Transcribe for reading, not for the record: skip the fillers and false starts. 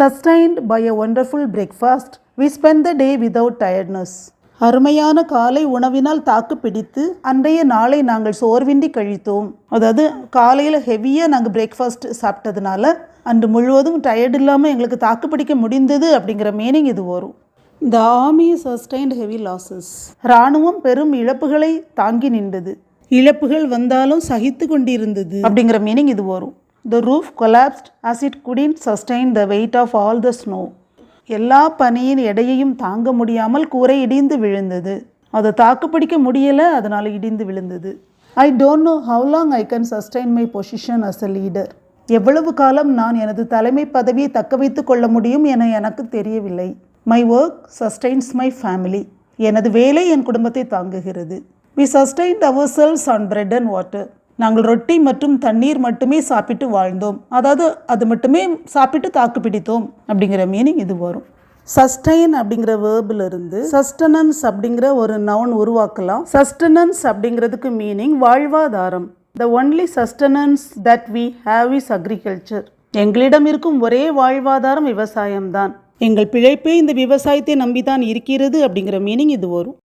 Sustained by a wonderful breakfast, we spend the day without tiredness. அருமையான காலை உணவினால் தாக்கு பிடித்து அன்றைய நாளை நாங்கள் சோர்வின்றி கழித்தோம். அதாவது காலையில் ஹெவியாக நாங்கள் பிரேக்ஃபாஸ்ட் சாப்பிட்டதுனால அன்று முழுவதும் டயர்ட் இல்லாமல் எங்களுக்கு தாக்கு பிடிக்க முடிந்தது அப்படிங்கிற மீனிங் இது வரும். The army sustained heavy losses. இராணுவம் பெரும் இழப்புகளை தாங்கி நின்றது. இழப்புகள் வந்தாலும் சகித்து கொண்டிருந்தது அப்படிங்கிற மீனிங் இது வரும். The roof collapsed as it couldn't sustain the weight of all the snow. எல்லா பனியின் எடையையும் தாங்க முடியாமல் கூரை இடிந்து விழுந்தது. அதை தாக்குப்பிடிக்க முடியலை, அதனால் இடிந்து விழுந்தது. I don't know how long I can sustain my position as a leader. எவ்வளவு காலம் நான் எனது தலைமை பதவியை தக்க வைத்து கொள்ள முடியும் என எனக்கு தெரியவில்லை. My work sustains my family. எனது வேலை என் குடும்பத்தை தாங்குகிறது. We sustained ourselves on bread and water. நாங்கள் ரொட்டி மற்றும் தண்ணீர் மட்டுமே சாப்பிட்டு வாழ்ந்தோம். அதாவது அது மட்டுமே சாப்பிட்டு தாக்கு பிடித்தோம் அப்படிங்கிற மீனிங் இது வரும். சஸ்டைன் அப்படிங்கிற வேர்பில் இருந்து சஸ்டனன்ஸ் அப்படிங்கிற ஒரு நவுன் உருவாக்கலாம். சஸ்டனன்ஸ் அப்படிங்கிறதுக்கு மீனிங் வாழ்வாதாரம். The only sustenance that we have is agriculture. எங்களிடம் இருக்கும் ஒரே வாழ்வாதாரம் விவசாயம்தான். எங்கள் பிழைப்பே இந்த விவசாயத்தை நம்பிதான் இருக்கிறது அப்படிங்கிற மீனிங் இது வரும்.